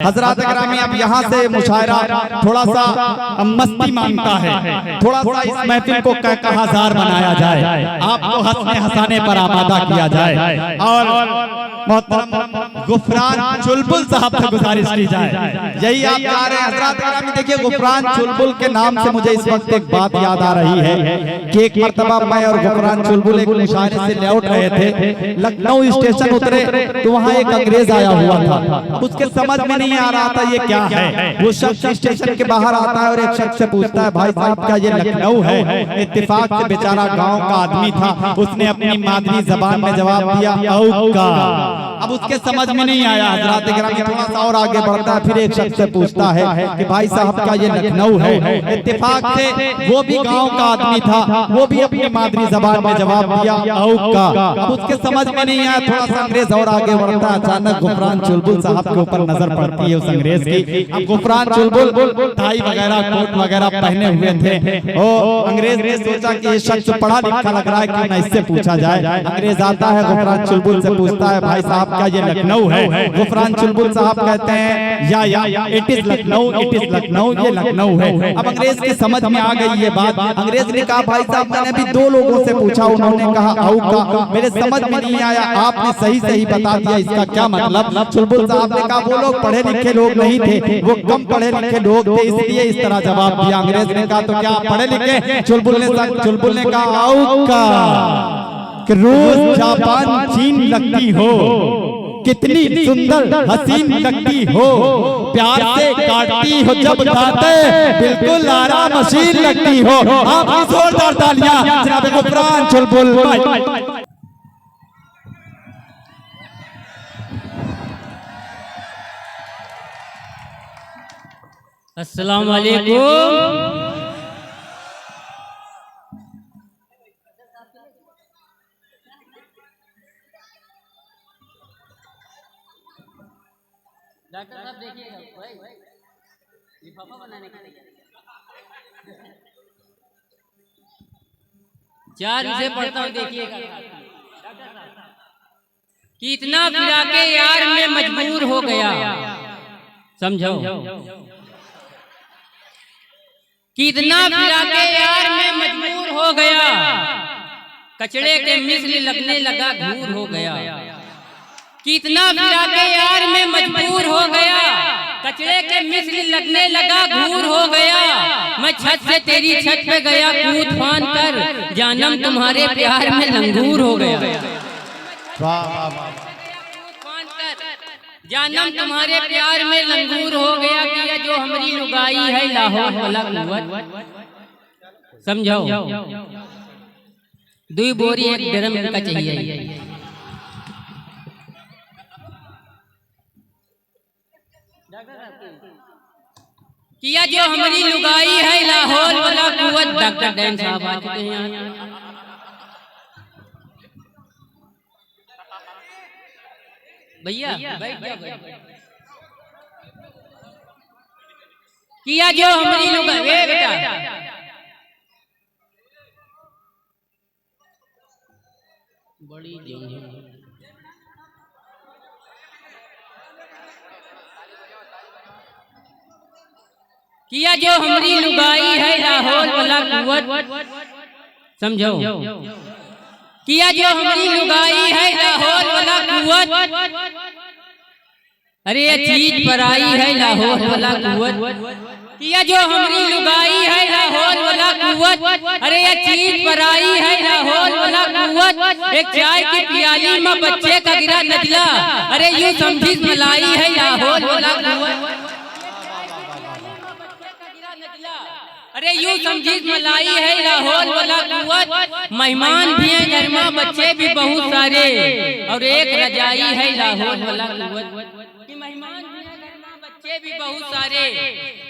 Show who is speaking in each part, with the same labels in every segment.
Speaker 1: हजरत ग्रामी अब यहाँ से मुशायरा थोड़ा सा मस्ती मांगता है, थोड़ा सा इस महफिल को कहकहाजार बनाया जाए, आपको हंसने हंसाने पर आमादा किया जाए और मोहतरम गुफरान चुलबुल साहब से गुजारिश की जाए। यही आप जा रहे हैं हजरत ग्रामी। देखिए गुफरान चुलबुल के नाम से मुझे इस वक्त एक बात याद आ रही है कि एक मर्तबा मैं और गुफरान चुलबुल एक मुशायरे से लौट रहे थे, लखनऊ स्टेशन उतरे तो वहाँ एक अंग्रेज आया हुआ था। अब उसके समझ में नहीं आ रहा था ये क्या है। वो शख्स स्टेशन के बाहर आता है और एक शख्स से पूछता है, भाई साहब क्या ये लखनऊ है? इत्तेफाक से बेचारा गांव का आदमी था, उसने अपनी मादरी जबान में जवाब दिया औका। अब उसके समझ में नहीं आया। हजरत ग्रामी थोड़ा सा और आगे बढ़ता है, फिर एक शख्स से पूछता है कि भाई साहब क्या ये लखनऊ है? इत्तेफाक से वो भी गांव का आदमी था, वो भी अपनी मादरी जबान में जवाब दिया औका। अब उसके समझ में नहीं आया, थोड़ा सा अंग्रेज और आगे बढ़ता है। अचानक गुफरान चुलबुल साहब के ऊपर नजर पड़ती है उस अंग्रेज की। अब गुफरान चुलबुल टाई वगैरह कोट वगैरह पहने हुए थे। ओ अंग्रेज ने सोचा कि ये शख्स पढ़ा लिखा लग रहा है, क्यों ना इससे पूछा जाए। अंग्रेज आता है, गुफरान चुलबुल से पूछता है, भाई साहब क्या ये लखनऊ है? गुफरान चुलबुल साहब कहते हैं या it is Lucknow, it is Lucknow, ये लखनऊ है। अब अंग्रेज की समझ में आ गई ये बात। अंग्रेज ने कहा, भाई साहब मैंने अभी दो लोगों से पूछा, उन्होंने कहा औका, मेरे समझ में नहीं आया, आपने सही सही बता दिया, इसका क्या मतलब? चुलबुल साहब ने कहा, वो लोग पढ़े लिखे लोग नहीं थे, वो कम पढ़े लिखे लोग थे, इसलिए इस तरह जवाब दिया। अंग्रेज ने कहा, तो क्या आप पढ़े लिखे? चुलबुल ने कहा औका, कि रोज जापान चीन लगती हो, कितनी सुंदर हसीन लगती हो, प्यार से काटती हो जब दांते, बिल्कुल आराम मशीन लगती हो। आप जोरदार तालियां जनाब गुफरान चुलबुल।
Speaker 2: अस्सलाम वालेकुम। डॉक्टर साहब देखिएगा, लिफाफा बनाने का चार से पढ़ता हूँ, देखिएगा कि इतना फिरा के यार में मजबूर हो गया, समझो कितना फिरा के यार में मजबूर हो गया, कचड़े के मिस्र लगने लगा घूर हो गया। कितना फिरा के यार में मजबूर हो गया, कचड़े के मिस्र लगने लगा घूर हो गया। मैं छत से तेरी छत पे गया कूद फान कर, जानम तुम्हारे प्यार में लंगूर हो गया। जानम तुम्हारे प्यार में लंगूर हो गया, कि जो हमारी लुगाई है लाहौर वाला कुवत, समझो दुई बोरी एक ड्रम का चाहिए। किया जो हमारी लुगाई है लाहौर वाला कुवत। डॉक्टर डैन साहब आ चुके हैं। भैया बैठ जाओ। किया जो हमारी लुगाई, बेटा बड़ी किया जो हमारी लुगाई है लाहौर वाला कुवत, समझो किया जो हमारी लुगाई है लाहौर वाला कुवत। अरे ये चीज पर आई है लाहौर वाला कुवत। किया जो हमारी लुगाई है लाहौर वाला कुवत। अरे ये चीज पर आई है लाहौर वाला कुवत। एक चाय की प्याली में बच्चे का गिरा नजला, अरे यूं समझी मलाई है लाहौर वाला कुवत। अरे यूं समझी मलाई है लाहौर वाला कुवत। मेहमान भी हैं घर में, बच्चे भी बहुत सारे, और एक रजाई है लाहौर वाला कुवत। मेहमान भी हैं घर में, बच्चे भी बहुत सारे,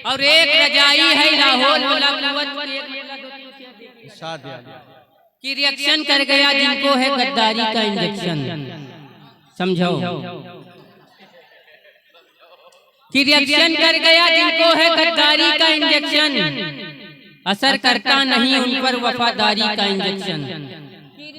Speaker 2: और एक रजाई है लाहौर वाला कुवत। की रिएक्शन कर गया जिनको है गद्दारी का इंजेक्शन, समझो कि रिएक्शन कर गया जिनको है गद्दारी का इंजेक्शन, असर करता नहीं उन पर वफादारी का इंजेक्शन।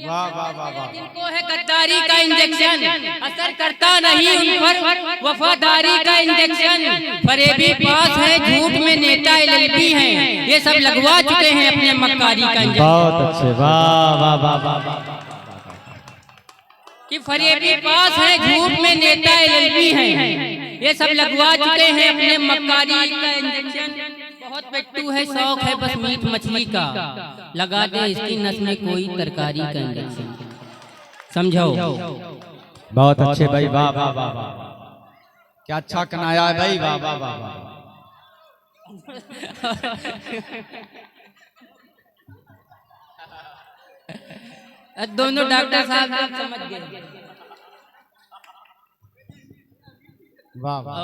Speaker 1: वाह वाह वाह वाह।
Speaker 2: जिनको है गद्दारी का इंजेक्शन, असर करता नहीं उन पर वफादारी का इंजेक्शन। फरेबी पास है, झूठ में नेता एलएलबी हैं, ये सब लगवा चुके हैं अपने मक्कारी का इंजेक्शन।
Speaker 1: बहुत अच्छे, वाह वाह वाह वाह वाह।
Speaker 2: कि फरेबी पास है, झूठ में नेता एलएलबी हैं, ये सब लगवा चुके हैं अपने मक्कारी का इंजेक्शन। बहुत पेट्टू है, शौक है बस मीट मछली का, लगा दे इसकी नस में कोई तरकारी का इंजेक्शन। समझो।
Speaker 1: बहुत अच्छे भाई, वाह वाह वाह वाह। क्या अच्छा कनाया है भाई, वाह वाह वाह वाह।
Speaker 2: दोनों डॉक्टर साहब समझ गए।
Speaker 1: वाह वाह।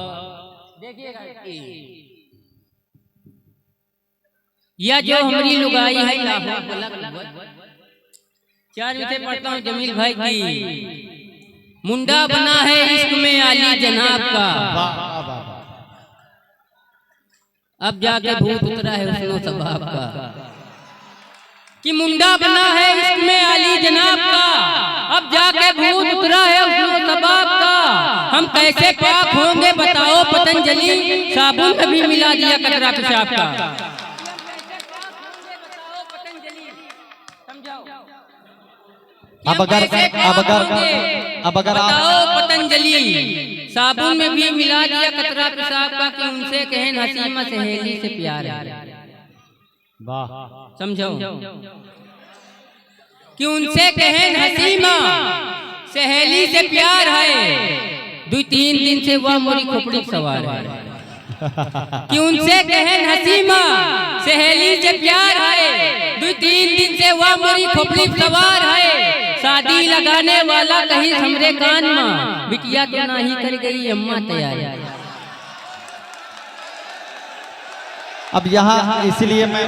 Speaker 2: देखिएगा यह जो हमारी लुगाई है लाहौर वाला कुव्वत, 4 से पढ़ता हूँ जमील भाई की। मुंडा बना है इश्क में आली जनाब का, अब जाके भूत उतरा है उसनो सबाब का। कि मुंडा बना है इश्क में आली जनाब का, अब जाके भूत उतरा है उसनो सबाब का। हम कैसे पाक होंगे बताओ पतंजलि, साबुन में भी मिला दिया कतरा पेशाब का।
Speaker 1: अब अगर
Speaker 2: बताओ पतंजलि, साबुन में भी मिला दिया कतरा पेशाब का। कि उनसे कहें हसीमा सहेली से प्यार है।
Speaker 1: वाह।
Speaker 2: समझो। कि उनसे कहें हसीमा सहेली से प्यार है, 2-3 दिन से वह मोरी खोपड़ी सवार है। कि उनसे कहें हसीमा सहेली से प्यार है, 2-3 दिन से वह मोरी खोपड़ी सवार है। शादी लगाने वाला कहीं हमरे कान में, बिटिया तो नहीं कर गई अम्मा तैयार।
Speaker 1: अब यहाँ इसलिए मैं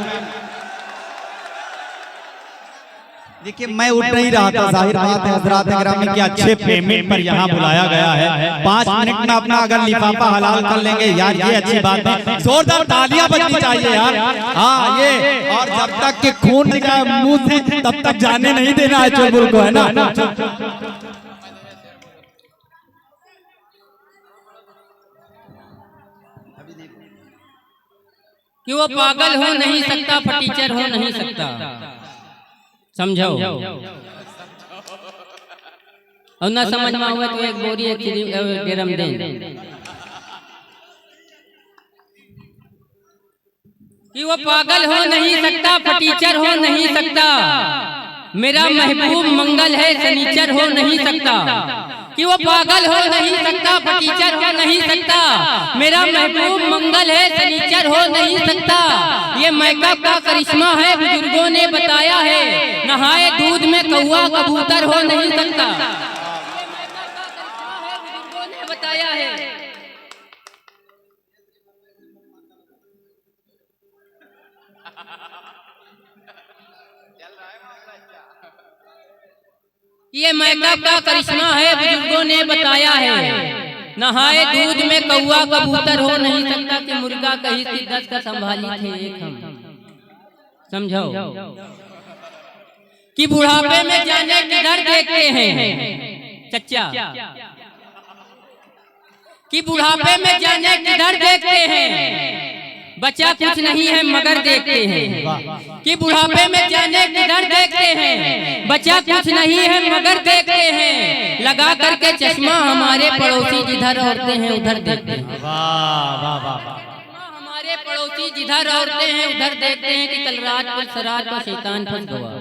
Speaker 1: देखिए मैं उठ नहीं रहा था, जाहिर बात है हजरात ग्रामी के अच्छे पेमेंट पर यहाँ बुलाया गया है। 5 मिनट में अपना अगर लिफाफा हलाल कर लेंगे यार, ये अच्छी बात है। जोरदार तालियां बजनी चाहिए यार। हाँ ये, और जब तक के खून निकले मुंह से तब तक जाने नहीं देना है चुलबुल को, है ना।
Speaker 2: कि वो पागल हो नहीं सकता, फटीचर हो नहीं सकता। समझो। और ना समझ में हुआ तो एक बोरी एक ड्रम दें। कि वो पागल हो नहीं सकता, फटीचर हो नहीं सकता, मेरा महबूब मंगल है सनीचर हो नहीं सकता। कि वो पागल हो नहीं सकता, फटीचर हो नहीं सकता, मेरा महबूब मंगल है सनीचर हो नहीं सकता। ये मेकअप का करिश्मा है बुजुर्गों ने बताया है, नहाए दूध में कौवा कबूतर हो नहीं सकता। बुजुर्गों ने बताया है। ये मेकअप का करिश्मा है बुजुर्गों ने बताया है, नहाए दूध में कौवा कबूतर हो नहीं सकता। कि मुर्गा कहीं सी 10 का संभाली थे एक हम। समझो। कि बुढ़ापे में जाने किधर देखते हैं चच्चा, कि बुढ़ापे में जाने किधर देखते हैं, बच्चा कुछ नहीं है मगर देखते हैं। कि बुढ़ापे में जाने किधर देखते हैं, बच्चा कुछ नहीं है मगर देखते हैं। लगा करके चश्मा हमारे पड़ोसी जिधर औरते हैं उधर देखते हैं। हमारे पड़ोसी जिधर औरते हैं उधर देखते हैं। कि कल रात को शराब का शैतान फंस गया।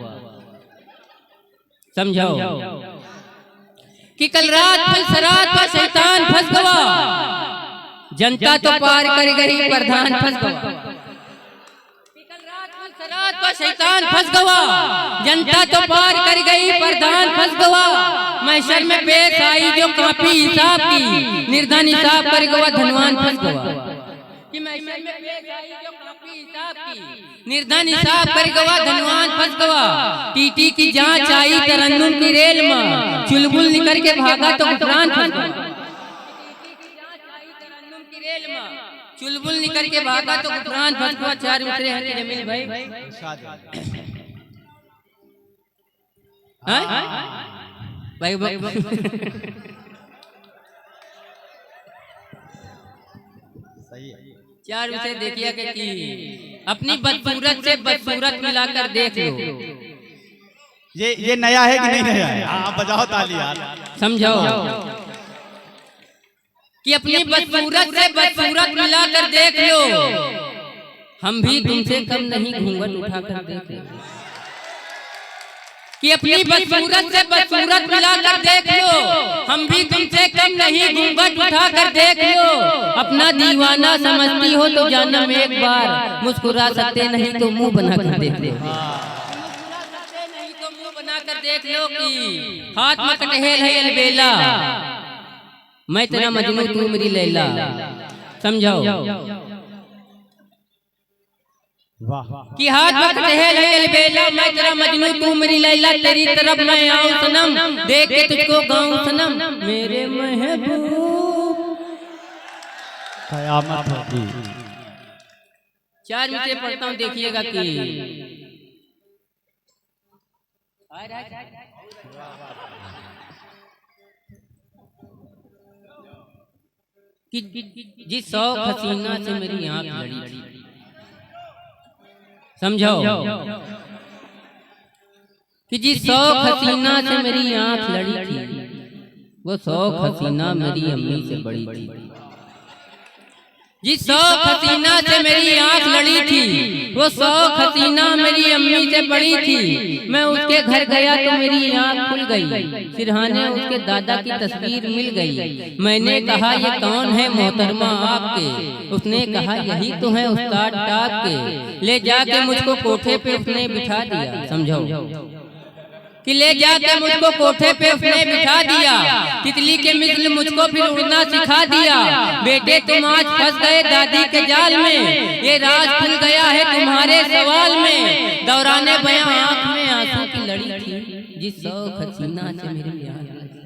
Speaker 2: समझो। कि कल रात को शराब का शैतान फंस गया, जनता तो पार कर गई प्रधान फंस गया। शराब का शैतान फंस गया, जनता तो पार कर गई प्रधान फंस गया। महशर में पेश आई जो कापी हिसाब की, निर्धन हिसाब कर गया धनवान फंस गया। कि महशर में पेश आई जो कापी हिसाब की, निर्धन हिसाब कर गया धनवान फंस गया। टीटी की जांच आई तरन्नुम की रेल में, चुलबुल निकल के भागा तो गुफरान फंस गया। चुलबुल निकल के भागा तो गुफरान फंस गया। 4 उतरे हैं जमील भाई। चार उसे देखिए कि अपनी बदसूरत से बदसूरत मिलाकर देख लो।
Speaker 1: ये नया है कि नहीं नया है? आप बजाओ ताली यार,
Speaker 2: समझाओ कि अपनी बदसूरत से बदसूरत मिलाकर देख लो, हम भी तुमसे कम नहीं घूंघट उठाकर देख लो। कि अपनी बदसूरत से बदसूरत मिलाकर देख लो, हम भी तुमसे कम नहीं घूंघट उठाकर देख लो। अपना दीवाना समझती हो तो जानम एक बार, मुस्कुरा सकते नहीं तो मुंह बनाकर देख लो। नहीं तो मुंह बनाकर देख लो कि हाथ में कटहल है अलबेला, मैं तेरा मजनू तू मेरी लैला। समझाओ कि हाथ में कटहल है अलबेला, मैं तेरा मजनू तू मेरी लैला। तेरी तरफ मैं आऊं सनम, देख के तुझको गाऊं सनम, मेरे महबूब
Speaker 1: कयामत होगी।
Speaker 2: चार नीचे पढ़ता हूँ, देखिएगा कि जिस शौक हसीना से मेरी आंख लड़ी थी। समझाओ कि जिस शौक हसीना से मेरी आंख लड़ी थी, वो शौक हसीना मेरी अम्मी से बड़ी थी। जिस शौक हसीना से मेरी आंख लड़ी थी, वो शौक हसीना मेरी अम्मी से बड़ी थी। मैं उसके घर गया तो मेरी आंख खुल गई, सिरहाने उसके दादा की तस्वीर मिल गई। मैंने कहा ये कौन है मोहतरमा आपके? उसने कहा यही तो है उस्ताद टाप के। ले जाके मुझको कोठे पे उसने बिठा दिया। समझाओ कि ले जाके मुझको कोठे पे उसने बिठा दिया, तितली के मिसल मुझको फिर उड़ना सिखा दिया। बेटे तुम आज फंस गए दादी के जाल में, ये राज खुल गया है तुम्हारे सवाल में। दौराने बयां आंख में आंसू की लड़ी थी, जिस शौक हसीना से मेरी आंख लगी।